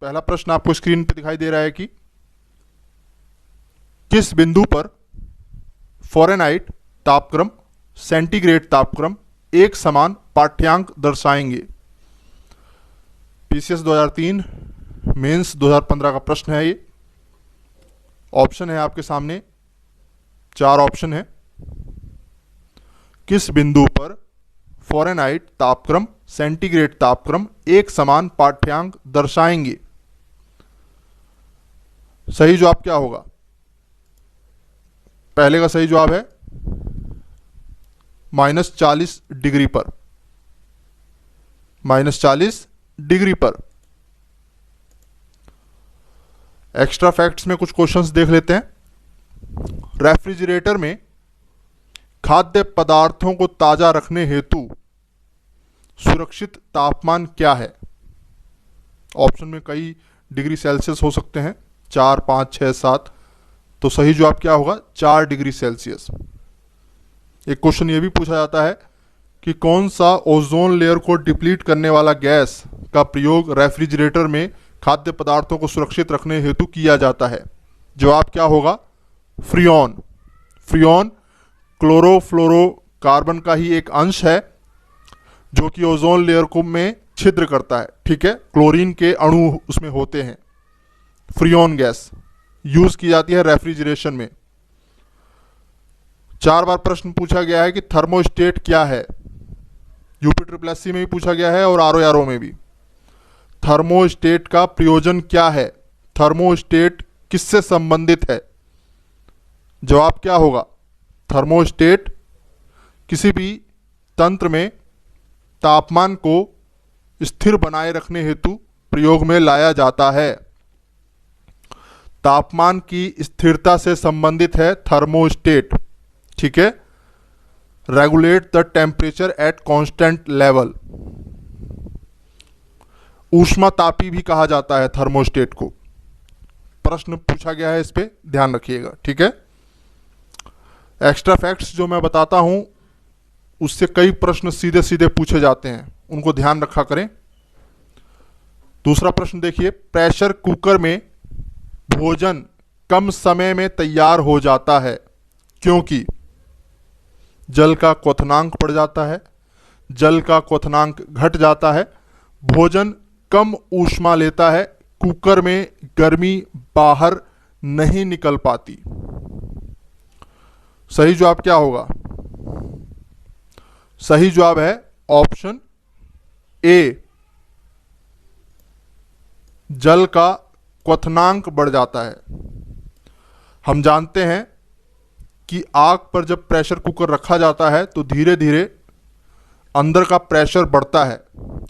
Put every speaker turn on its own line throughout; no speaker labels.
पहला प्रश्न आपको स्क्रीन पर दिखाई दे रहा है कि किस बिंदु पर फ़ारेनहाइट तापक्रम, सेंटीग्रेड तापक्रम एक समान पाठ्यांक दर्शाएंगे। पीसीएस 2003 मेंस 2015 का प्रश्न है ये। ऑप्शन है आपके सामने, 4 ऑप्शन है। किस बिंदु पर फ़ारेनहाइट तापक्रम, सेंटीग्रेड तापक्रम एक समान पाठ्यांक दर्शाएंगे। सही जवाब क्या होगा? पहले का सही जवाब है -40 डिग्री पर। -40 डिग्री पर। एक्स्ट्रा फैक्ट्स में कुछ क्वेश्चंस देख लेते हैं। रेफ्रिजरेटर में खाद्य पदार्थों को ताजा रखने हेतु सुरक्षित तापमान क्या है? ऑप्शन में कई डिग्री सेल्सियस हो सकते हैं, 4, 5, 6, 7। तो सही जवाब क्या होगा? 4 डिग्री सेल्सियस। एक क्वेश्चन ये भी पूछा जाता है कि कौन सा ओजोन लेयर को डिप्लीट करने वाला गैस का प्रयोग रेफ्रिजरेटर में खाद्य पदार्थों को सुरक्षित रखने हेतु किया जाता है? जवाब क्या होगा? फ्रियोन। फ्रियोन क्लोरोफ्लोरोकार्बन का ही एक अंश है जो कि ओजोन लेयर को में छिद्र करता है। ठीक है, क्लोरीन के अणु उसमें होते हैं। फ्रियोन गैस यूज की जाती है रेफ्रिजरेशन में। 4 बार प्रश्न पूछा गया है कि थर्मोस्टेट क्या है। यूपीएससी में भी पूछा गया है और आरओ में भी। थर्मोस्टेट का प्रयोजन क्या है? थर्मोस्टेट किससे संबंधित है? जवाब क्या होगा? थर्मोस्टेट किसी भी तंत्र में तापमान को स्थिर बनाए रखने हेतु प्रयोग में लाया जाता है। तापमान की स्थिरता से संबंधित है थर्मोस्टेट। ठीक है, regulate the temperature at constant level. ऊष्मातापी भी कहा जाता है थर्मोस्टेट को। प्रश्न पूछा गया है, इस पे ध्यान रखिएगा। ठीक है, एक्स्ट्रा फैक्ट्स जो मैं बताता हूं उससे कई प्रश्न सीधे सीधे पूछे जाते हैं, उनको ध्यान रखा करें। दूसरा प्रश्न देखिए, प्रेशर कुकर में भोजन कम समय में तैयार हो जाता है क्योंकि जल का क्वथनांक बढ़ जाता है, जल का क्वथनांक घट जाता है, भोजन कम ऊष्मा लेता है, कुकर में गर्मी बाहर नहीं निकल पाती। सही जवाब क्या होगा? सही जवाब है ऑप्शन ए, जल का क्वथनांक बढ़ जाता है। हम जानते हैं कि आग पर जब प्रेशर कुकर रखा जाता है तो धीरे धीरे अंदर का प्रेशर बढ़ता है,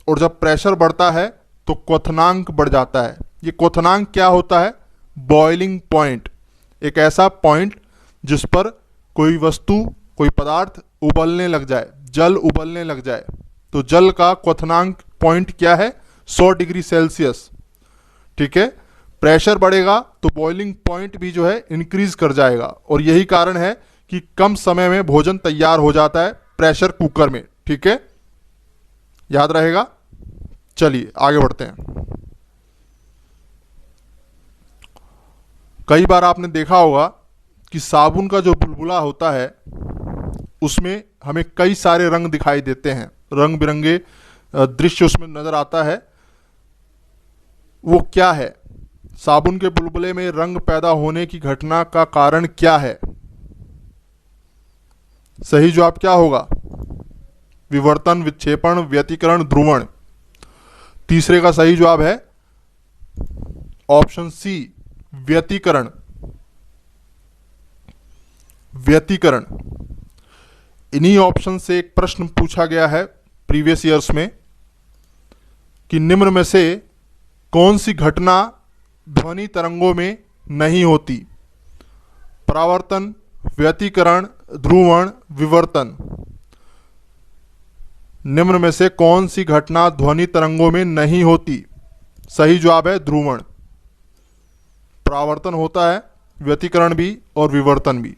और जब प्रेशर बढ़ता है तो क्वथनांक बढ़ जाता है। ये क्वथनांक क्या होता है? Boiling point. एक ऐसा पॉइंट जिस पर कोई वस्तु, कोई पदार्थ उबलने लग जाए, जल उबलने लग जाए। तो जल का क्वथनांक पॉइंट क्या है? 100 डिग्री सेल्सियस। ठीक है, प्रेशर बढ़ेगा तो बॉइलिंग पॉइंट भी जो है इंक्रीज कर जाएगा, और यही कारण है कि कम समय में भोजन तैयार हो जाता है प्रेशर कुकर में। ठीक है, याद रहेगा। चलिए आगे बढ़ते हैं। कई बार आपने देखा होगा कि साबुन का जो बुलबुला होता है उसमें हमें कई सारे रंग दिखाई देते हैं, रंग बिरंगे दृश्य उसमें नजर आता है। वो क्या है? साबुन के बुलबुले में रंग पैदा होने की घटना का कारण क्या है? सही जवाब क्या होगा? विवर्तन, विक्षेपण, व्यतिकरण, ध्रुवण। तीसरे का सही जवाब है ऑप्शन सी, व्यतिकरण। व्यतिकरण। इन्हीं ऑप्शन से एक प्रश्न पूछा गया है प्रीवियस ईयर्स में कि निम्न में से कौन सी घटना ध्वनि तरंगों में नहीं होती? परावर्तन, व्यतिकरण, ध्रुवण, विवर्तन। निम्न में से कौन सी घटना ध्वनि तरंगों में नहीं होती? सही जवाब है ध्रुवण। परावर्तन होता है, व्यतिकरण भी और विवर्तन भी।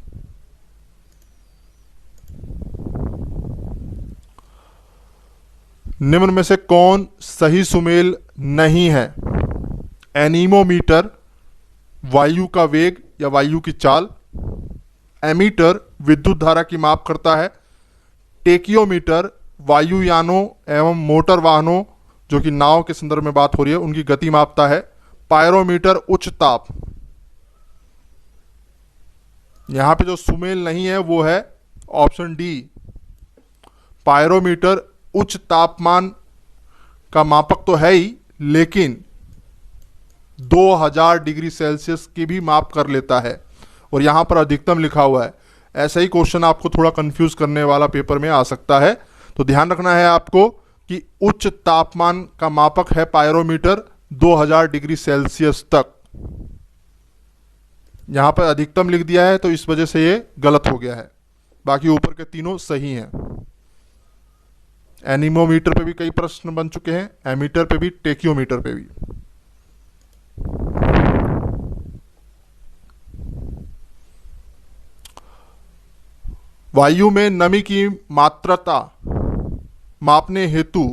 निम्न में से कौन सही सुमेल नहीं है? एनीमोमीटर वायु का वेग या वायु की चाल, एमीटर विद्युत धारा की माप करता है, टेकियोमीटर वायुयानों एवं मोटर वाहनों जो कि नाव के संदर्भ में बात हो रही है उनकी गति मापता है, पायरोमीटर उच्च ताप। यहां पे जो सुमेल नहीं है वो है ऑप्शन डी, पायरोमीटर उच्च तापमान का मापक तो है ही, लेकिन 2000 डिग्री सेल्सियस की भी माप कर लेता है और यहां पर अधिकतम लिखा हुआ है। ऐसा ही क्वेश्चन आपको थोड़ा कंफ्यूज करने वाला पेपर में आ सकता है, तो ध्यान रखना है आपको कि उच्च तापमान का मापक है पायरोमीटर 2000 डिग्री सेल्सियस तक। यहां पर अधिकतम लिख दिया है तो इस वजह से ये गलत हो गया है, बाकी ऊपर के तीनों सही हैं। एनीमोमीटर पे भी कई प्रश्न बन चुके हैं, एमीटर पे भी, टेकियोमीटर पे भी। वायु में नमी की मात्रता मापने हेतु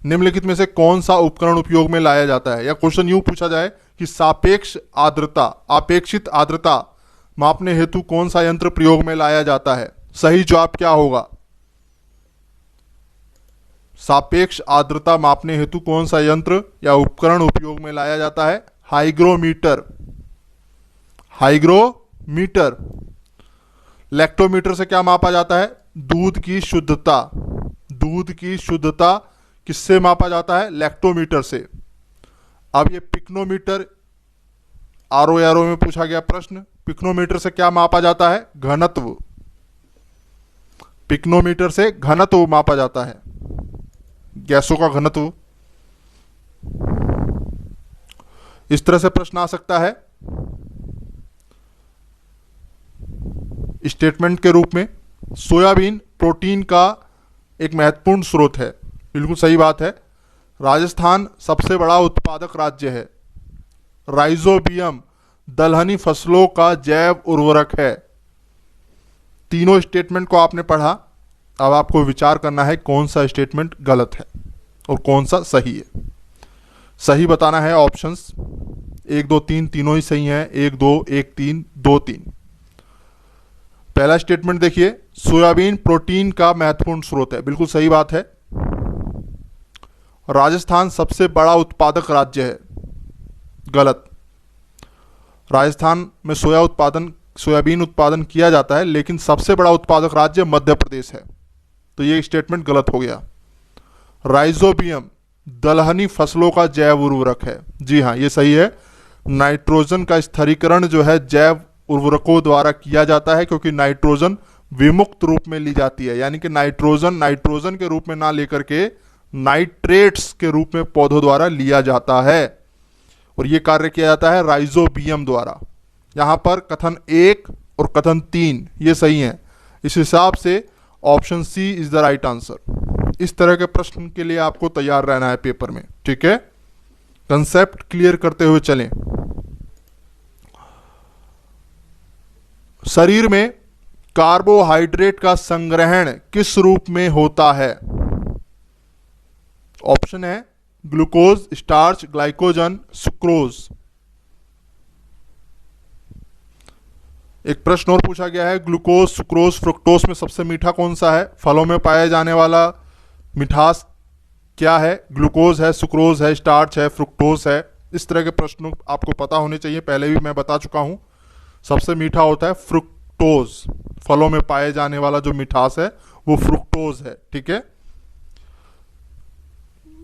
निम्नलिखित में से कौन सा उपकरण उपयोग में लाया जाता है, या क्वेश्चन यूं पूछा जाए कि सापेक्ष आर्द्रता, अपेक्षित आर्द्रता मापने हेतु कौन सा यंत्र प्रयोग में लाया जाता है। सही जवाब क्या होगा? सापेक्ष आर्द्रता मापने हेतु कौन सा यंत्र या उपकरण उपयोग में लाया जाता है? हाइग्रोमीटर। हाइग्रोमीटर। लैक्टोमीटर से क्या मापा जाता है? दूध की शुद्धता। दूध की शुद्धता किससे मापा जाता है? लैक्टोमीटर से। अब ये पिक्नोमीटर, आरओ एरो में पूछा गया प्रश्न, पिक्नोमीटर से क्या मापा जाता है? घनत्व। पिक्नोमीटर से घनत्व मापा जाता है, गैसों का घनत्व। इस तरह से प्रश्न आ सकता है स्टेटमेंट के रूप में। सोयाबीन प्रोटीन का एक महत्वपूर्ण स्रोत है, बिल्कुल सही बात है। राजस्थान सबसे बड़ा उत्पादक राज्य है। राइजोबियम दलहनी फसलों का जैव उर्वरक है। तीनों स्टेटमेंट को आपने पढ़ा, अब आपको विचार करना है कौन सा स्टेटमेंट गलत है और कौन सा सही है। सही बताना है ऑप्शंस 1 2 3, तीनों ही सही हैं। 1 2 1 3 2 3। पहला स्टेटमेंट देखिए, सोयाबीन प्रोटीन का महत्वपूर्ण स्रोत है, बिल्कुल सही बात है। राजस्थान सबसे बड़ा उत्पादक राज्य है, गलत। राजस्थान में सोयाबीन उत्पादन किया जाता है, लेकिन सबसे बड़ा उत्पादक राज्य मध्य प्रदेश है, तो ये स्टेटमेंट गलत हो गया। राइजोबियम दलहनी फसलों का जैव उर्वरक है, जी हाँ ये सही है। नाइट्रोजन का स्थिरीकरण जो है जैव उर्वरकों द्वारा किया जाता है, क्योंकि नाइट्रोजन विमुक्त रूप में ली जाती है, यानी कि नाइट्रोजन के रूप में ना लेकर के नाइट्रेट्स के रूप में पौधों द्वारा लिया जाता है, और यह कार्य किया जाता है राइजोबियम द्वारा। यहां पर कथन 1 और कथन 3 ये सही है। इस हिसाब से option C is the right answer. इस तरह के प्रश्न के लिए आपको तैयार रहना है पेपर में, ठीक है। कंसेप्ट क्लियर करते हुए चलें। शरीर में कार्बोहाइड्रेट का संग्रहण किस रूप में होता है? ऑप्शन है ग्लूकोज, स्टार्च, ग्लाइकोजन, सुक्रोज। एक प्रश्न और पूछा गया है, ग्लूकोज, सुक्रोज, फ्रुक्टोज में सबसे मीठा कौन सा है? फलों में पाया जाने वाला मिठास क्या है? ग्लूकोज है, सुक्रोज है, स्टार्च है, फ्रुक्टोज है। इस तरह के प्रश्न आपको पता होने चाहिए, पहले भी मैं बता चुका हूं। सबसे मीठा होता है फ्रुक्टोज, फलों में पाए जाने वाला जो मिठास है वो फ्रुक्टोज है, ठीक है।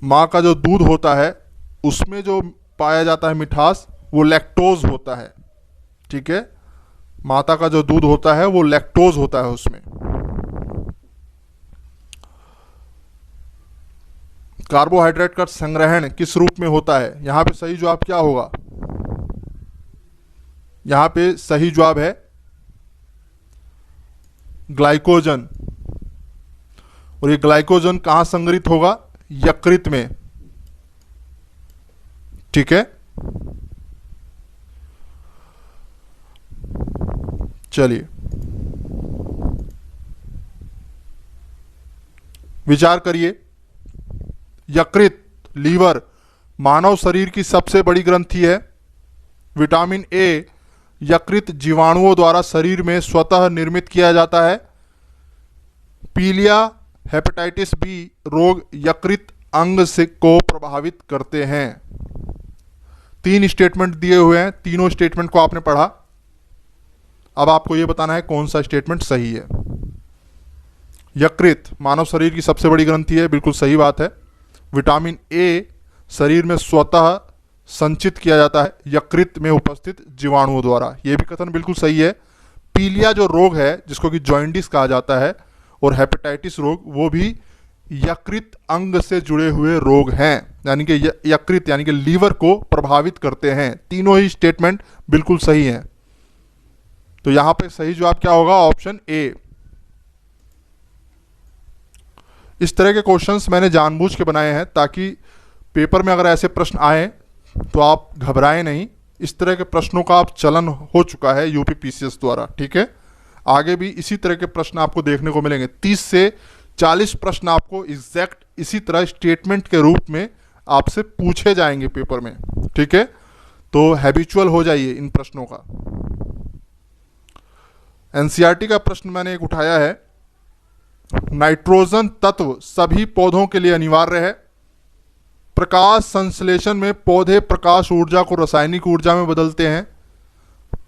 माँ का जो दूध होता है उसमें जो पाया जाता है मिठास वो लैक्टोज होता है, ठीक है। माता का जो दूध होता है वो लैक्टोज होता है उसमें। कार्बोहाइड्रेट का संग्रहण किस रूप में होता है? यहां पे सही जवाब क्या होगा? यहां पे सही जवाब है ग्लाइकोजन। और ये ग्लाइकोजन कहां संग्रहित होगा? यकृत में, ठीक है। चलिए विचार करिए। यकृत, लीवर मानव शरीर की सबसे बड़ी ग्रंथि है। विटामिन ए यकृत जीवाणुओं द्वारा शरीर में स्वतः निर्मित किया जाता है। पीलिया हेपेटाइटिस बी रोग यकृत अंग से को प्रभावित करते हैं। 3 स्टेटमेंट दिए हुए हैं, तीनों स्टेटमेंट को आपने पढ़ा। अब आपको यह बताना है कौन सा स्टेटमेंट सही है। यकृत मानव शरीर की सबसे बड़ी ग्रंथि है, बिल्कुल सही बात है। विटामिन ए शरीर में स्वतः संचित किया जाता है यकृत में उपस्थित जीवाणुओं द्वारा, यह भी कथन बिल्कुल सही है। पीलिया जो रोग है जिसको कि जॉइंडिस कहा जाता है, और हेपेटाइटिस रोग, वो भी यकृत अंग से जुड़े हुए रोग हैं, यानी कि यकृत यानी कि लीवर को प्रभावित करते हैं। तीनों ही स्टेटमेंट बिल्कुल सही हैं। तो यहां पे सही जवाब क्या होगा? Option A. इस तरह के क्वेश्चंस मैंने जानबूझ के बनाए हैं ताकि पेपर में अगर ऐसे प्रश्न आए तो आप घबराएं नहीं। इस तरह के प्रश्नों का आप चलन हो चुका है यूपी पीसीएस द्वारा, ठीक है। आगे भी इसी तरह के प्रश्न आपको देखने को मिलेंगे। 30 से 40 प्रश्न आपको एग्जैक्ट इसी तरह स्टेटमेंट के रूप में आपसे पूछे जाएंगे पेपर में, ठीक है। तो हैबिचुअल हो जाइए इन प्रश्नों का। एनसीईआरटी का प्रश्न मैंने एक उठाया है, नाइट्रोजन तत्व सभी पौधों के लिए अनिवार्य है। प्रकाश संश्लेषण में पौधे प्रकाश ऊर्जा को रासायनिक ऊर्जा में बदलते हैं।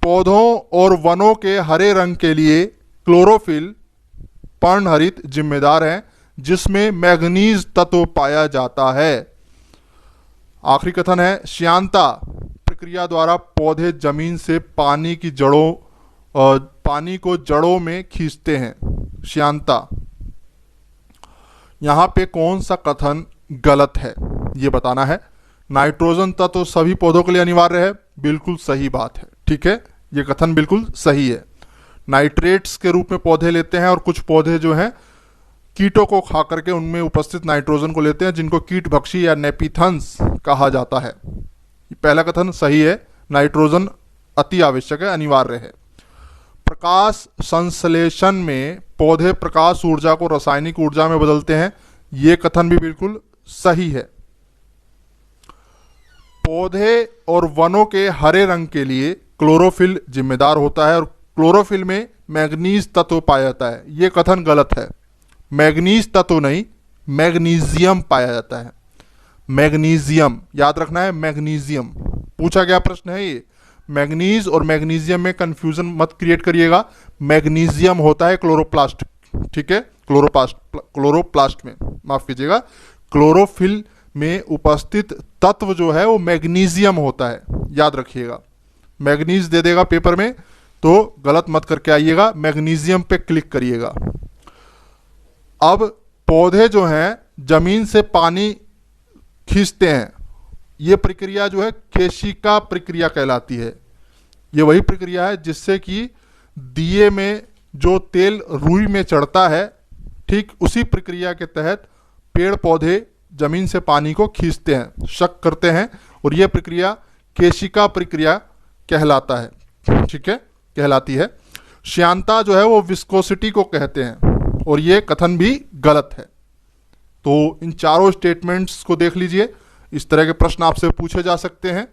पौधों और वनों के हरे रंग के लिए क्लोरोफिल पर्णहरित जिम्मेदार है, जिसमें मैग्नीज तत्व पाया जाता है। आखिरी कथन है, श्यानता प्रक्रिया द्वारा पौधे जमीन से पानी को जड़ों में खींचते हैं। श्यानता, यहां पे कौन सा कथन गलत है ये बताना है। नाइट्रोजन तत्व सभी पौधों के लिए अनिवार्य है, बिल्कुल सही बात है, ठीक है। ये कथन बिल्कुल सही है। नाइट्रेट्स के रूप में पौधे लेते हैं और कुछ पौधे जो हैं कीटों को खा करके उनमें उपस्थित नाइट्रोजन को लेते हैं, जिनको कीट भक्षी या नेपिथन्स कहा जाता है। पहला कथन सही है, नाइट्रोजन अति आवश्यक है, अनिवार्य है। प्रकाश संश्लेषण में पौधे प्रकाश ऊर्जा को रासायनिक ऊर्जा में बदलते हैं, यह कथन भी बिल्कुल सही है। पौधे और वनों के हरे रंग के लिए क्लोरोफिल जिम्मेदार होता है और क्लोरोफिल में मैग्नीज तत्व पाया जाता है, यह कथन गलत है। मैग्नीज तत्व नहीं, मैग्नीशियम पाया जाता है। मैग्नीशियम याद रखना है, मैग्नीशियम पूछा गया प्रश्न है ये। मैग्नीज और मैग्नीशियम में कंफ्यूजन मत क्रिएट करिएगा। मैग्नीशियम होता है क्लोरोप्लास्ट, ठीक है, क्लोरोप्लास्ट में, माफ कीजिएगा, क्लोरोफिल में उपस्थित तत्व जो है वो मैग्नीशियम होता है, याद रखिएगा। मैग्नीज दे देगा पेपर में तो गलत मत करके आइएगा, मैग्नीशियम पे क्लिक करिएगा। अब पौधे जो हैं जमीन से पानी खींचते हैं, ये प्रक्रिया जो है केशिका प्रक्रिया कहलाती है। ये वही प्रक्रिया है जिससे कि दिए में जो तेल रुई में चढ़ता है, ठीक उसी प्रक्रिया के तहत पेड़ पौधे जमीन से पानी को खींचते हैं, शक करते हैं, और यह प्रक्रिया केशिका प्रक्रिया कहलाता है, ठीक है, कहलाती है। श्यानता जो है वो विस्कोसिटी को कहते हैं और ये कथन भी गलत है। तो इन चारों स्टेटमेंट्स को देख लीजिए, इस तरह के प्रश्न आपसे पूछे जा सकते हैं।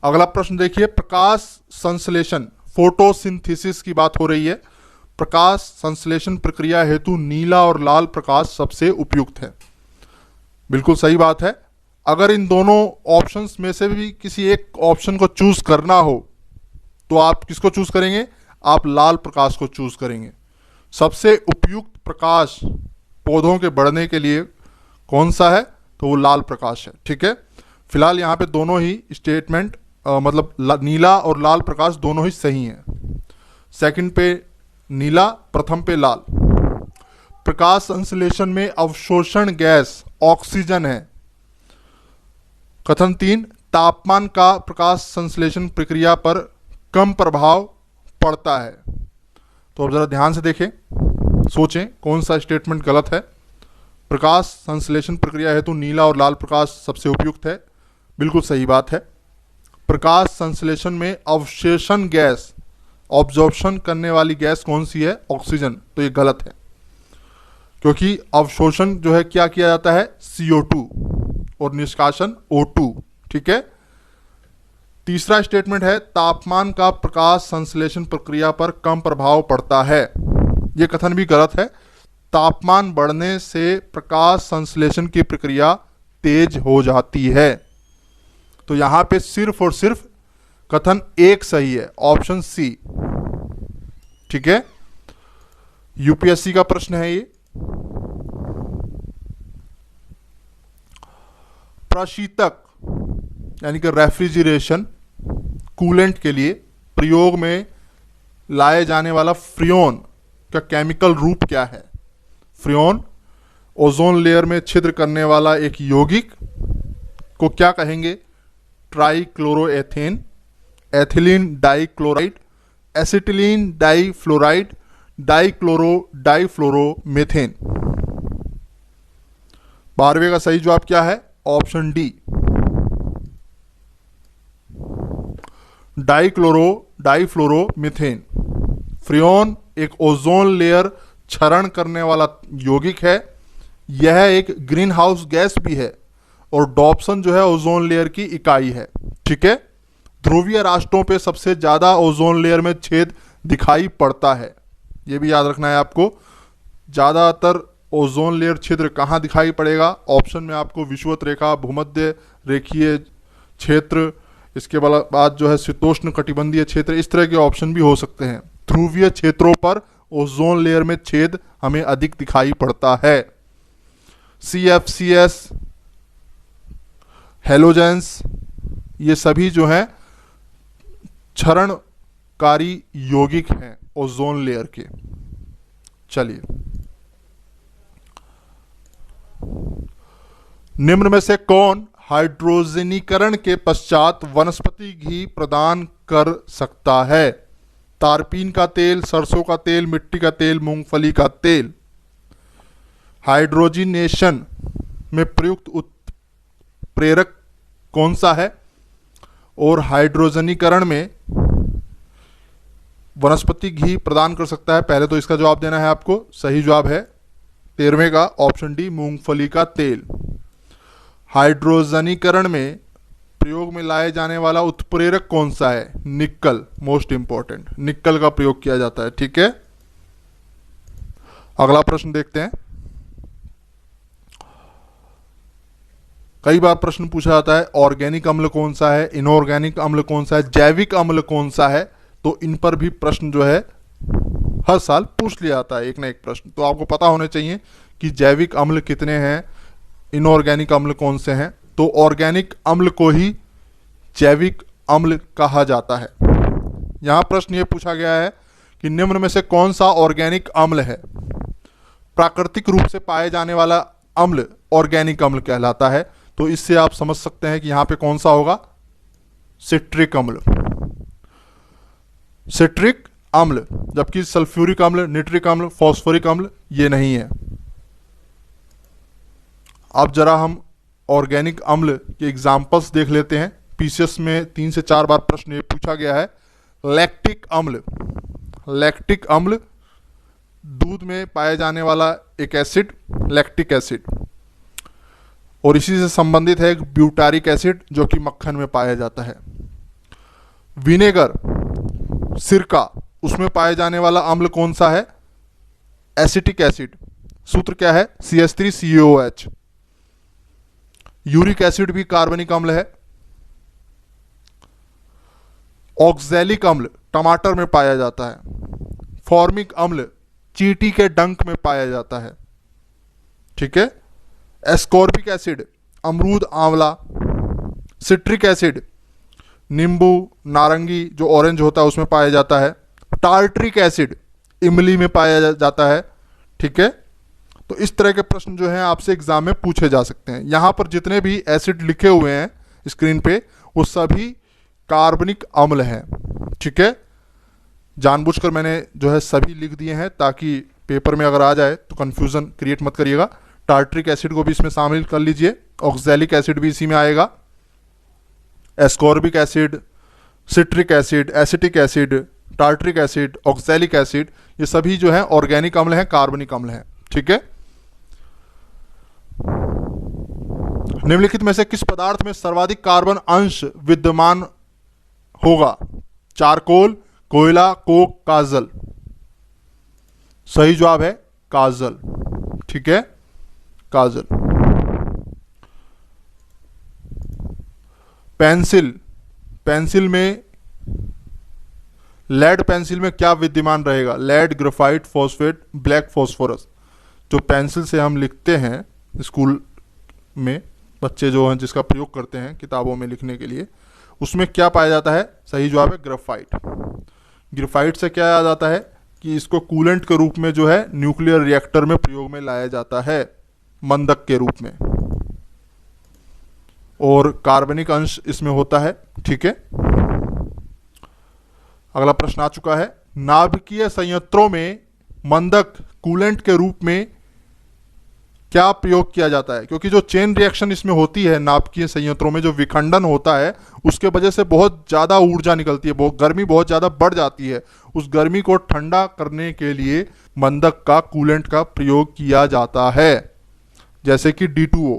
अगला प्रश्न देखिए, प्रकाश संश्लेषण फोटोसिंथेसिस की बात हो रही है। प्रकाश संश्लेषण प्रक्रिया हेतु नीला और लाल प्रकाश सबसे उपयुक्त है, बिल्कुल सही बात है। अगर इन दोनों ऑप्शंस में से भी किसी एक ऑप्शन को चूज करना हो तो आप किसको चूज करेंगे? आप लाल प्रकाश को चूज करेंगे। सबसे उपयुक्त प्रकाश पौधों के बढ़ने के लिए कौन सा है? तो वो लाल प्रकाश है, ठीक है। फिलहाल यहाँ पे दोनों ही स्टेटमेंट मतलब नीला और लाल प्रकाश दोनों ही सही हैं। सेकंड पे नीला, प्रथम पे लाल। प्रकाश संश्लेषण में अवशोषण गैस ऑक्सीजन है। कथन 3, तापमान का प्रकाश संश्लेषण प्रक्रिया पर कम प्रभाव पड़ता है। तो अब जरा ध्यान से देखें, सोचें कौन सा स्टेटमेंट गलत है। प्रकाश संश्लेषण प्रक्रिया हेतु नीला और लाल प्रकाश सबसे उपयुक्त है, बिल्कुल सही बात है। प्रकाश संश्लेषण में अवशोषण गैस, ऑब्जॉर्प्शन करने वाली गैस कौन सी है? ऑक्सीजन। तो ये गलत है, क्योंकि अवशोषण जो है क्या किया जाता है? CO2, और निष्कासन O2। ठीक है। तीसरा स्टेटमेंट है तापमान का प्रकाश संश्लेषण प्रक्रिया पर कम प्रभाव पड़ता है। यह कथन भी गलत है। तापमान बढ़ने से प्रकाश संश्लेषण की प्रक्रिया तेज हो जाती है। तो यहां पे सिर्फ और सिर्फ कथन एक सही है, ऑप्शन सी। ठीक है। यूपीएससी का प्रश्न है ये। प्रशीतक यानी कि रेफ्रिजरेशन कूलेंट के लिए प्रयोग में लाए जाने वाला फ्रियोन का केमिकल रूप क्या है? फ्रियोन ओजोन लेयर में छिद्र करने वाला एक यौगिक को क्या कहेंगे? Trichloroethane, ethylene dichloride, acetylene difluoride, difluoromethane. 12वें का सही जवाब क्या है? Option D, difluoromethane. फ्रियोन एक ओजोन लेयर क्षरण करने वाला यौगिक है। यह एक ग्रीन हाउस गैस भी है और डॉप्सन जो है ओजोन लेयर की इकाई है। ठीक है। ध्रुवीय राष्ट्रों पे सबसे ज़्यादा ओजोन लेयर में छेद दिखाई पड़ता है, ये भी याद रखना है आपको। ज़्यादातर ओजोन लेयर छिद्र कहाँ दिखाई पड़ेगा? ऑप्शन में आपको विषुवत रेखा, भूमध्य रेखीय क्षेत्र, इसके बाद जो है शीतोष्ण कटिबंधीय क्षेत्र, इस तरह के ऑप्शन भी हो सकते हैं। ध्रुवीय क्षेत्रों पर ओजोन लेयर में छेद हमें अधिक दिखाई पड़ता है। CFCs, हेलोजेंस, ये सभी जो हैं क्षरणकारी यौगिक हैं ओजोन लेयर के। चलिए, निम्न में से कौन हाइड्रोजनीकरण के पश्चात वनस्पति घी प्रदान कर सकता है? तारपीन का तेल, सरसों का तेल, मिट्टी का तेल, मूंगफली का तेल। हाइड्रोजिनेशन में प्रयुक्त उत्प्रेरक कौन सा है? और हाइड्रोजनीकरण में वनस्पति घी प्रदान कर सकता है? पहले तो इसका जवाब देना है आपको। सही जवाब है 13वें का ऑप्शन डी, मूंगफली का तेल। हाइड्रोजनीकरण में प्रयोग में लाए जाने वाला उत्प्रेरक कौन सा है? निकल, मोस्ट इंपॉर्टेंट, निकल का प्रयोग किया जाता है। ठीक है। अगला प्रश्न देखते हैं। कई बार प्रश्न पूछा जाता है ऑर्गेनिक अम्ल कौन सा है, इनऑर्गेनिक अम्ल कौन सा है, जैविक अम्ल कौन सा है। तो इन पर भी प्रश्न जो है हर साल पूछ लिया जाता है एक ना एक प्रश्न। तो आपको पता होने चाहिए कि जैविक अम्ल कितने हैं, इनऑर्गेनिक अम्ल कौन से हैं। तो ऑर्गेनिक अम्ल को ही जैविक अम्ल कहा जाता है। यहां प्रश्न ये पूछा गया है कि निम्न में से कौन सा ऑर्गेनिक अम्ल है? प्राकृतिक रूप से पाए जाने वाला अम्ल ऑर्गेनिक अम्ल कहलाता है। तो इससे आप समझ सकते हैं कि यहां पे कौन सा होगा? सिट्रिक अम्ल, सिट्रिक अम्ल। जबकि सल्फ्यूरिक अम्ल, निट्रिक अम्ल, फॉस्फोरिक अम्ल ये नहीं है। अब जरा हम ऑर्गेनिक अम्ल के एग्जाम्पल्स देख लेते हैं। पीसीएस में 3 से 4 बार प्रश्न ये पूछा गया है। लैक्टिक अम्ल, लैक्टिक अम्ल दूध में पाया जाने वाला एक एसिड, लैक्टिक एसिड। और इसी से संबंधित है एक ब्यूटारिक एसिड जो कि मक्खन में पाया जाता है। विनेगर, सिरका, उसमें पाए जाने वाला अम्ल कौन सा है? Acetic acid. सूत्र क्या है? CH3COOH। यूरिक एसिड भी कार्बनिक अम्ल है। ऑक्सैलिक अम्ल टमाटर में पाया जाता है। फॉर्मिक अम्ल चींटी के डंक में पाया जाता है। ठीक है। एस्कॉर्बिक एसिड अमरूद, आंवला। सिट्रिक एसिड नींबू, नारंगी जो ऑरेंज होता है उसमें पाया जाता है। टार्ट्रिक एसिड इमली में पाया जाता है। ठीक है। तो इस तरह के प्रश्न जो हैं आपसे एग्जाम में पूछे जा सकते हैं। यहां पर जितने भी एसिड लिखे हुए हैं स्क्रीन पे वो सभी कार्बनिक अम्ल हैं। ठीक है। जानबूझकर मैंने जो है सभी लिख दिए हैं ताकि पेपर में अगर आ जाए तो कंफ्यूजन क्रिएट मत करिएगा। टार्ट्रिक एसिड को भी इसमें शामिल कर लीजिए। ऑक्सैलिक एसिड भी इसी में आएगा। Ascorbic acid, citric acid, acetic acid, tartaric acid, oxalic acid, ये सभी जो है ऑर्गेनिक अम्ल हैं, कार्बनिक अम्ल हैं। ठीक है। निम्नलिखित में से किस पदार्थ में सर्वाधिक कार्बन अंश विद्यमान होगा? चारकोल, कोयला, कोक, काजल। सही जवाब है काजल। ठीक है, काजल। पेंसिल, पेंसिल में लेड पेंसिल में क्या विद्यमान रहेगा? Lead, graphite, phosphate, black phosphorus. जो पेंसिल से हम लिखते हैं स्कूल में, बच्चे जो हैं जिसका प्रयोग करते हैं किताबों में लिखने के लिए, उसमें क्या पाया जाता है? सही जवाब है ग्रेफाइट। ग्रेफाइट से क्या याद आता है कि इसको कूलेंट के रूप में जो है न्यूक्लियर रिएक्टर में प्रयोग में लाया जाता है, मंदक के रूप में, और कार्बनिक अंश इसमें होता है। ठीक है, अगला प्रश्न आ चुका है। नाभिकीय संयंत्रों में मंदक कूलेंट के रूप में क्या प्रयोग किया जाता है? क्योंकि जो चेन रिएक्शन इसमें होती है नाभिकीय संयंत्रों में, जो विखंडन होता है, उसके वजह से बहुत ज़्यादा ऊर्जा निकलती है, गर्मी बहुत ज़्यादा बढ़ जाती है। उस गर्मी को ठंडा करने के लिए मंदक का कूलेंट का प्रयोग किया जाता है, जैसे कि D2O,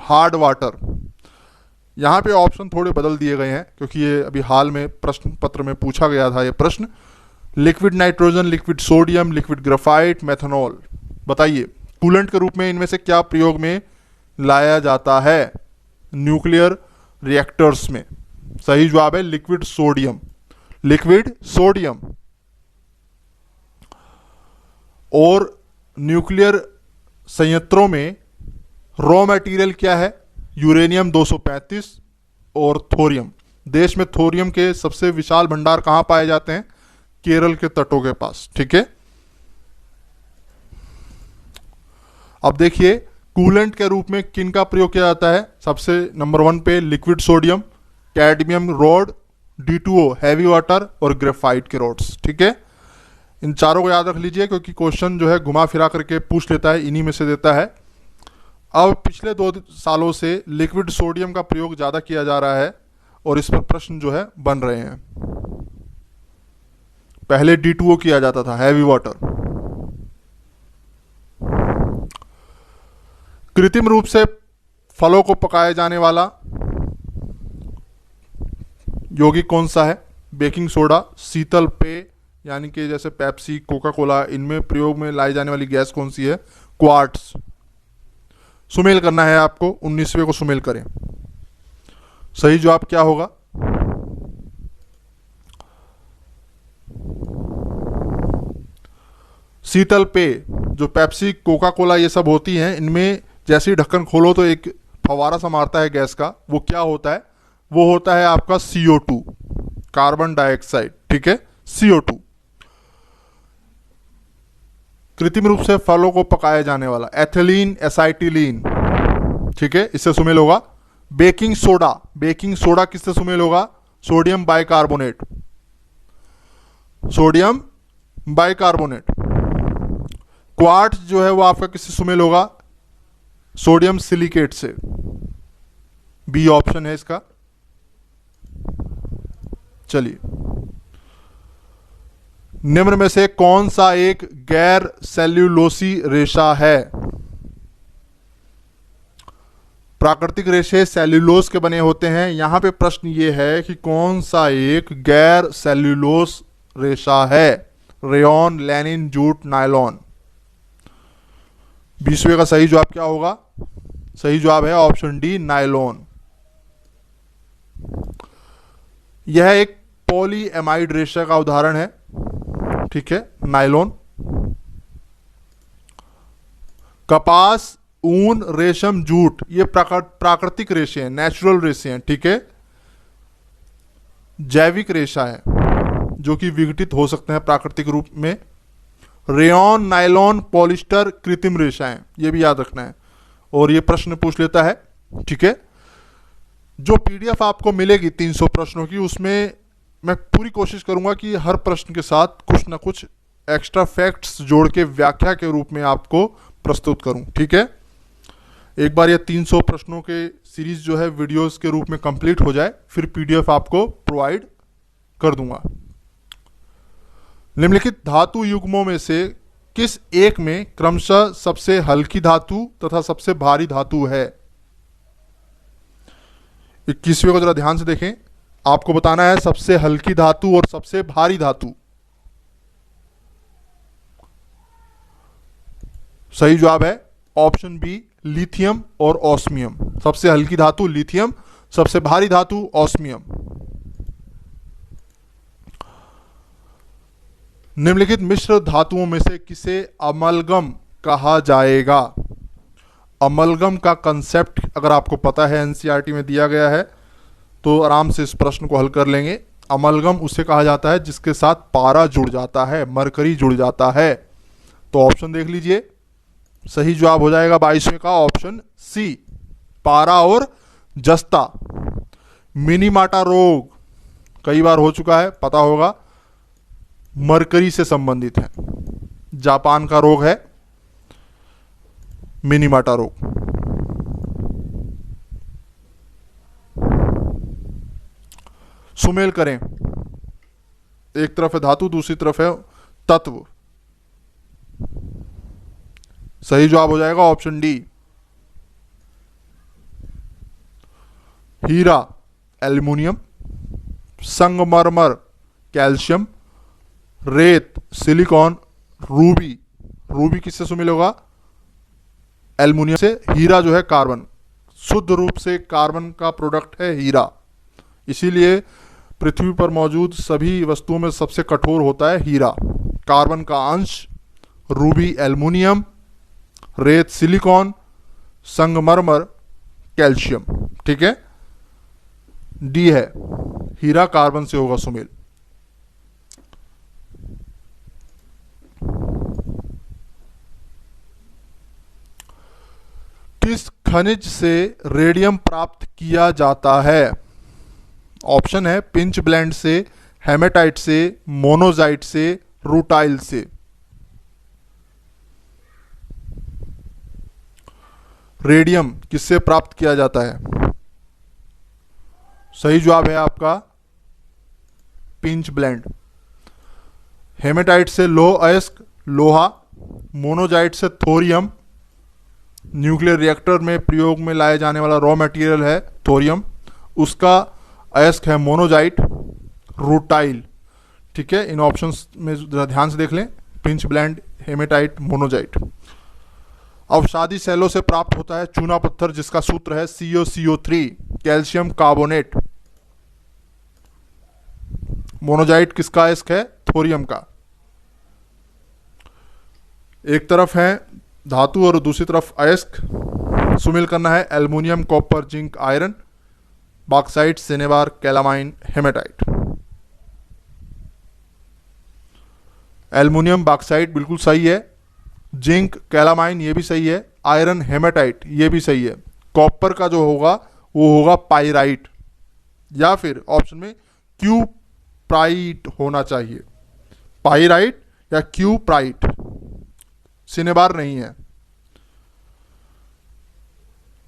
हार्ड वाटर। यहाँ पे ऑप्शन थोड़े बदल दिए गए हैं क्योंकि ये अभी हाल में प्रश्न पत्र में पूछा गया था ये प्रश्न। Liquid nitrogen, liquid sodium, liquid graphite, methanol. बताइए कूलेंट के रूप में इनमें से क्या प्रयोग में लाया जाता है न्यूक्लियर रिएक्टर्स में? सही जवाब है लिक्विड सोडियम। Liquid sodium. और न्यूक्लियर संयंत्रों में रॉ मटेरियल क्या है? यूरेनियम 235 और थोरियम। देश में थोरियम के सबसे विशाल भंडार कहां पाए जाते हैं? केरल के तटों के पास। ठीक है, अब देखिए कूलेंट के रूप में किन का प्रयोग किया जाता है? सबसे नंबर 1 पे liquid sodium, cadmium rod, D2O heavy water और ग्रेफाइट के रॉड्स। ठीक है, इन चारों को याद रख लीजिए क्योंकि क्वेश्चन जो है घुमा फिरा करके पूछ लेता है, इन्हीं में से देता है। अब पिछले 2 सालों से लिक्विड सोडियम का प्रयोग ज़्यादा किया जा रहा है और इस पर प्रश्न जो है बन रहे हैं। पहले D2O किया जाता था, हैवी वाटर। कृत्रिम रूप से फलों को पकाया जाने वाला यौगिक कौन सा है? बेकिंग सोडा, शीतल पेय यानी कि जैसे पेप्सी, कोका कोला, इनमें प्रयोग में लाई जाने वाली गैस कौन सी है? क्वार्ट्ज। सुमेल करना है आपको, 19वें को सुमेल करें। सही जवाब क्या होगा? शीतल पेय, जो पेप्सी, कोका कोला ये सब होती हैं, इनमें जैसे ही ढक्कन खोलो तो एक फवारा सा मारता है गैस का, वो क्या होता है? वो होता है आपका CO2, कार्बन डाइऑक्साइड। ठीक है, CO2। कृत्रिम रूप से फलों को पकाया जाने वाला एथिलीन, एसाइटिलीन। ठीक है, इससे सुमेल होगा। बेकिंग सोडा, बेकिंग सोडा किससे सुमेल होगा? Sodium bicarbonate, sodium bicarbonate. Quartz जो है वो आपका किससे सुमेल होगा? सोडियम सिलिकेट से। बी ऑप्शन है इसका। चलिए, निम्न में से कौन सा एक गैर सेल्यूलोसी रेशा है? प्राकृतिक रेशे सेल्यूलोज के बने होते हैं। यहां पे प्रश्न ये है कि कौन सा एक गैर सेल्यूलोस रेशा है? Rayon, linen, jute, nylon. 20वें का सही जवाब क्या होगा? सही जवाब है ऑप्शन डी, नायलॉन। यह एक पॉलीएमाइड रेशा का उदाहरण है। ठीक है, नायलॉन। कपास, ऊन, रेशम, जूट ये प्राकृतिक रेशे हैं, नेचुरल रेशे हैं। ठीक है, जैविक रेशा है जो कि विघटित हो सकते हैं प्राकृतिक रूप में। रेयॉन, नायलॉन, पॉलिस्टर कृत्रिम रेशा है, ये भी याद रखना है और ये प्रश्न पूछ लेता है। ठीक है, जो PDF आपको मिलेगी 300 प्रश्नों की, उसमें मैं पूरी कोशिश करूंगा कि हर प्रश्न के साथ कुछ ना कुछ एक्स्ट्रा फैक्ट्स जोड़ के व्याख्या के रूप में आपको प्रस्तुत करूं। ठीक है, एक बार ये 300 प्रश्नों के सीरीज जो है वीडियोस के रूप में कंप्लीट हो जाए, फिर PDF आपको प्रोवाइड कर दूंगा। निम्नलिखित धातु युग्मों में से किस एक में क्रमशः सबसे हल्की धातु तथा सबसे भारी धातु है? 21वें को जरा ध्यान से देखें, आपको बताना है सबसे हल्की धातु और सबसे भारी धातु। सही जवाब है ऑप्शन बी, लिथियम और ऑस्मियम। सबसे हल्की धातु लिथियम, सबसे भारी धातु ऑस्मियम। निम्नलिखित मिश्र धातुओं में से किसे अमलगम कहा जाएगा? अमलगम का कंसेप्ट अगर आपको पता है, एनसीईआरटी में दिया गया है, तो आराम से इस प्रश्न को हल कर लेंगे। अमलगम उसे कहा जाता है जिसके साथ पारा जुड़ जाता है, मरकरी जुड़ जाता है। तो ऑप्शन देख लीजिए, सही जवाब हो जाएगा 22वें का ऑप्शन सी, पारा और जस्ता। मिनीमाटा रोग कई बार हो चुका है, पता होगा, मरकरी से संबंधित है, जापान का रोग है मिनीमाटा रोग। सुमेल करें, एक तरफ है धातु, दूसरी तरफ है तत्व। सही जवाब हो जाएगा ऑप्शन डी, हीरा एल्युमिनियम, संगमरमर कैल्शियम, रेत सिलिकॉन, रूबी। रूबी किससे सुमेल होगा? एल्युमिनियम से। हीरा जो है कार्बन, शुद्ध रूप से कार्बन का प्रोडक्ट है हीरा। इसीलिए पृथ्वी पर मौजूद सभी वस्तुओं में सबसे कठोर होता है हीरा। कार्बन का अंश, रूबी एल्युमिनियम, रेत सिलिकॉन, संगमरमर कैल्शियम। ठीक है, डी है, हीरा कार्बन से होगा सुमेल। किस खनिज से रेडियम प्राप्त किया जाता है? ऑप्शन है पिंच ब्लेंड से, हेमेटाइट से, मोनोजाइट से, रूटाइल से। रेडियम किससे प्राप्त किया जाता है? सही जवाब है आपका पिंच ब्लेंड। हेमेटाइट से लौह अयस्क लोहा, मोनोजाइट से थोरियम, न्यूक्लियर रिएक्टर में प्रयोग में लाए जाने वाला रॉ मटेरियल है थोरियम, उसका अयस्क है मोनोजाइट, रूटाइल। ठीक है, इन ऑप्शंस में जरा ध्यान से देख लें, पिंच ब्लेंड, हेमेटाइट, मोनोजाइट। अवसादी सेलों से प्राप्त होता है चूना पत्थर जिसका सूत्र है CuCO3, कैल्शियम कार्बोनेट। मोनोजाइट किसका अयस्क है? थोरियम का। एक तरफ है धातु और दूसरी तरफ अयस्क। सुमेल करना है aluminium, copper, zinc, iron, bauxite, cinnabar, calamine, haematite. Aluminium, bauxite बिल्कुल सही है, जिंक, कैलामाइन ये भी सही है, आयरन, हेमेटाइट ये भी सही है। कॉपर का जो होगा वो होगा पाइराइट, या फिर ऑप्शन में क्यूप्राइट होना चाहिए, पाइराइट या क्यूप्राइट, सिनेबार नहीं है।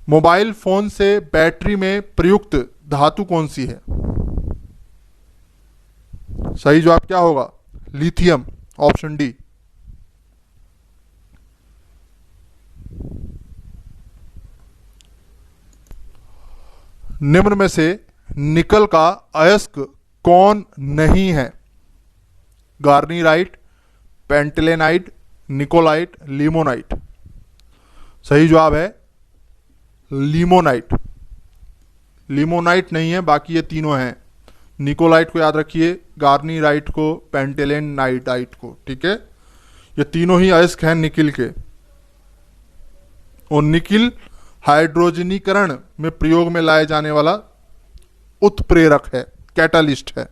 मोबाइल फोन से बैटरी में प्रयुक्त धातु कौन सी है? सही जवाब क्या होगा? Lithium, option D. निम्न में से निकल का अयस्क कौन नहीं है? गार्नीराइट, पेंटलेनाइट, निकोलाइट, लिमोनाइट। सही जवाब है लिमोनाइट। लिमोनाइट नहीं है, बाकी ये तीनों हैं। निकोलाइट को याद रखिए, गार्नीराइट को, पेंटेलेनाइटाइट को। ठीक है, ये तीनों ही अयस्क हैं निकिल के। और निकिल हाइड्रोजनीकरण में प्रयोग में लाए जाने वाला उत्प्रेरक है, कैटालिस्ट है।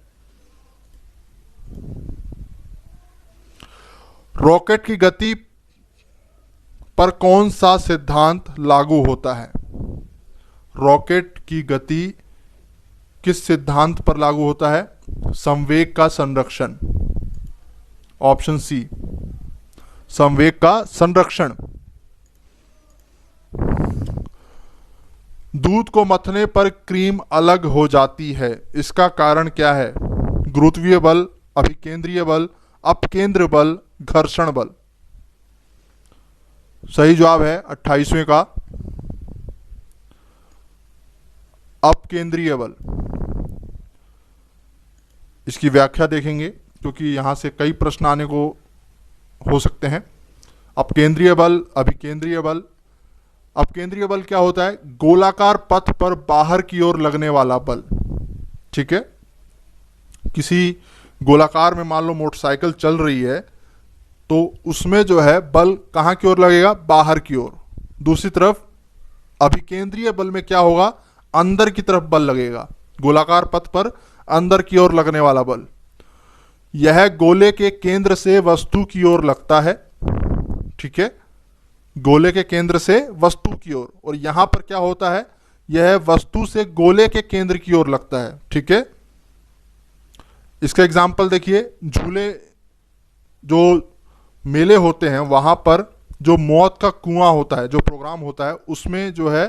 रॉकेट की गति पर कौन सा सिद्धांत लागू होता है? रॉकेट की गति किस सिद्धांत पर लागू होता है? संवेग का संरक्षण, ऑप्शन सी, संवेग का संरक्षण। दूध को मथने पर क्रीम अलग हो जाती है, इसका कारण क्या है? गुरुत्वीय बल, अभिकेंद्रीय बल, अपकेंद्र बल, घर्षण बल। सही जवाब है 28वें का अपकेंद्रीय बल, इसकी व्याख्या देखेंगे क्योंकि यहाँ से कई प्रश्न आने को हो सकते हैं। अपकेंद्रीय बल, अभिकेंद्रीय बल। अपकेंद्रीय बल क्या होता है? गोलाकार पथ पर बाहर की ओर लगने वाला बल। ठीक है, किसी गोलाकार में मान लो मोटरसाइकिल चल रही है तो उसमें जो है बल कहाँ की ओर लगेगा? बाहर की ओर। दूसरी तरफ अभिकेंद्रीय बल में क्या होगा? अंदर की तरफ बल लगेगा, गोलाकार पथ पर अंदर की ओर लगने वाला बल। यह गोले के केंद्र से वस्तु की ओर लगता है। ठीक है, गोले के केंद्र से वस्तु की ओर, और यहां पर क्या होता है? यह वस्तु से गोले के केंद्र की ओर लगता है। ठीक है, इसका एग्जाम्पल देखिए, झूले, जो मेले होते हैं वहां पर जो मौत का कुआं होता है, जो प्रोग्राम होता है, उसमें जो है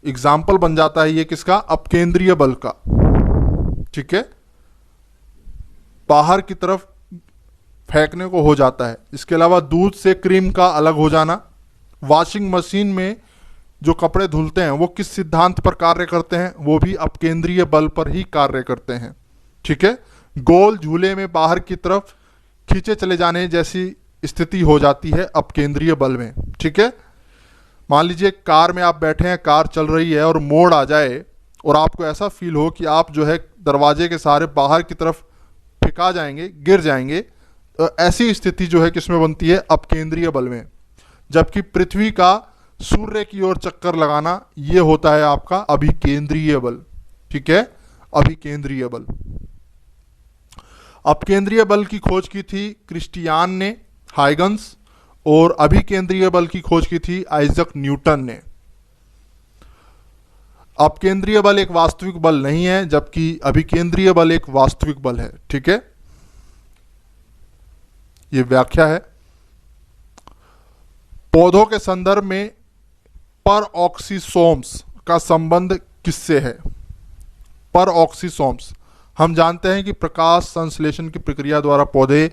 एग्जाम्पल बन जाता है ये किसका? अपकेंद्रीय बल का। ठीक है, बाहर की तरफ फेंकने को हो जाता है। इसके अलावा दूध से क्रीम का अलग हो जाना। वॉशिंग मशीन में जो कपड़े धुलते हैं वो किस सिद्धांत पर कार्य करते हैं? वो भी अपकेंद्रीय बल पर ही कार्य करते हैं। ठीक है, गोल झूले में बाहर की तरफ खींचे चले जाने जैसी स्थिति हो जाती है अपकेंद्रीय बल में। ठीक है, मान लीजिए कार में आप बैठे हैं, कार चल रही है और मोड़ आ जाए और आपको ऐसा फील हो कि आप जो है दरवाजे के सहारे बाहर की तरफ फेंका जाएंगे, गिर जाएंगे, तो ऐसी स्थिति जो है किसमें बनती है? अपकेंद्रीय बल में। जबकि पृथ्वी का सूर्य की ओर चक्कर लगाना ये होता है आपका अभिकेंद्रीय बल। ठीक है, अभिकेंद्रीय बल। अपकेंद्रीय बल की खोज की थी क्रिस्टियान ने, हाइगन्स, और अभिकेंद्रीय बल की खोज की थी आइजक न्यूटन ने। अपकेंद्रीय बल एक वास्तविक बल नहीं है, जबकि अभिकेंद्रीय बल एक वास्तविक बल है। ठीक है, ये व्याख्या है। पौधों के संदर्भ में परऑक्सीसोम्स का संबंध किससे है? परऑक्सीसोम्स, हम जानते हैं कि प्रकाश संश्लेषण की प्रक्रिया द्वारा पौधे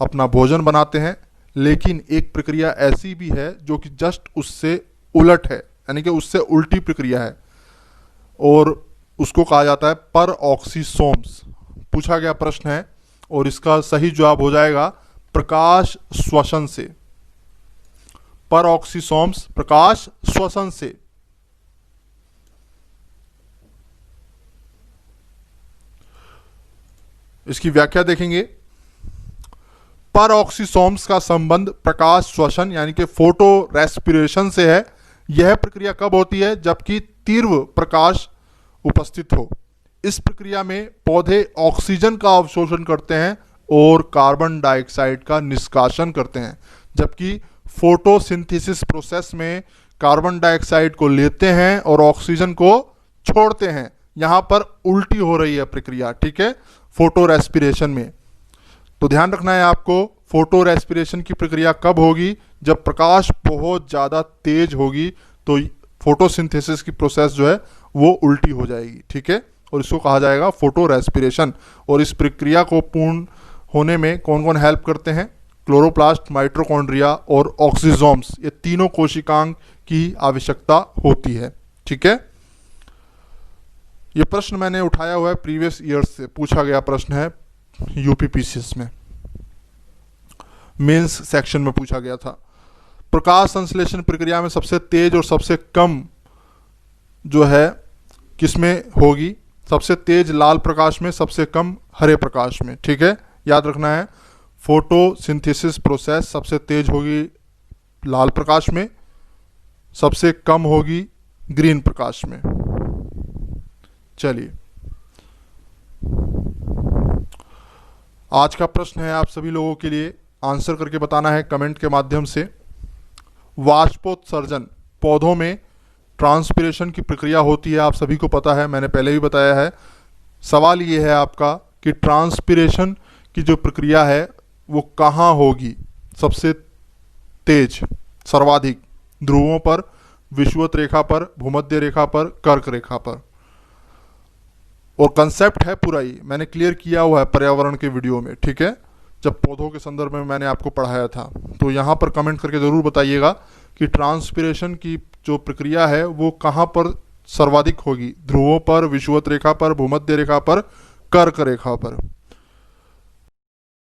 अपना भोजन बनाते हैं, लेकिन एक प्रक्रिया ऐसी भी है जो कि जस्ट उससे उलट है, यानी कि उससे उल्टी प्रक्रिया है, और उसको कहा जाता है परऑक्सीसोम्स। पूछा गया प्रश्न है और इसका सही जवाब हो जाएगा प्रकाश श्वसन से। परऑक्सीसोम्स प्रकाश श्वसन से। इसकी व्याख्या देखेंगे। परऑक्सीसोम्स का संबंध प्रकाश श्वसन यानी कि फोटो रेस्पिरेशन से है। यह प्रक्रिया कब होती है? जबकि तीव्र प्रकाश उपस्थित हो। इस प्रक्रिया में पौधे ऑक्सीजन का अवशोषण करते हैं और कार्बन डाइऑक्साइड का निष्कासन करते हैं, जबकि फोटोसिंथेसिस प्रोसेस में कार्बन डाइऑक्साइड को लेते हैं और ऑक्सीजन को छोड़ते हैं। यहां पर उल्टी हो रही है प्रक्रिया। ठीक है, फोटो रेस्पिरेशन में। तो ध्यान रखना है आपको, फोटो रेस्पिरेशन की प्रक्रिया कब होगी? जब प्रकाश बहुत ज़्यादा तेज होगी तो फोटोसिंथेसिस की प्रोसेस जो है वो उल्टी हो जाएगी। ठीक है, और इसको कहा जाएगा फोटो रेस्पिरेशन। और इस प्रक्रिया को पूर्ण होने में कौन कौन हेल्प करते हैं? क्लोरोप्लास्ट, माइटोकॉन्ड्रिया और ऑक्सीसोम्स, ये तीनों कोशिकांग की आवश्यकता होती है। ठीक है, ये प्रश्न मैंने उठाया हुआ है प्रीवियस ईयर्स से, पूछा गया प्रश्न है यूपीपीसीएस में, मेंस सेक्शन में पूछा गया था। प्रकाश संश्लेषण प्रक्रिया में सबसे तेज और सबसे कम जो है किसमें होगी? सबसे तेज लाल प्रकाश में, सबसे कम हरे प्रकाश में। ठीक है, याद रखना है, फोटोसिंथेसिस प्रोसेस सबसे तेज होगी लाल प्रकाश में, सबसे कम होगी ग्रीन प्रकाश में। चलिए, आज का प्रश्न है आप सभी लोगों के लिए, आंसर करके बताना है कमेंट के माध्यम से। वाष्पोत्सर्जन, पौधों में ट्रांसपिरेशन की प्रक्रिया होती है, आप सभी को पता है, मैंने पहले भी बताया है। सवाल ये है आपका कि ट्रांसपिरेशन की जो प्रक्रिया है वो कहाँ होगी सबसे तेज, सर्वाधिक? ध्रुवों पर, विषुवत रेखा पर, भूमध्य रेखा पर, कर्क रेखा पर। और कंसेप्ट है पूरा ही मैंने क्लियर किया हुआ है पर्यावरण के वीडियो में। ठीक है, जब पौधों के संदर्भ में मैंने आपको पढ़ाया था। तो यहाँ पर कमेंट करके ज़रूर बताइएगा कि ट्रांसपिरेशन की जो प्रक्रिया है वो कहाँ पर सर्वाधिक होगी, ध्रुवों पर, विषुवत रेखा पर, भूमध्य रेखा पर, कर्क रेखा पर।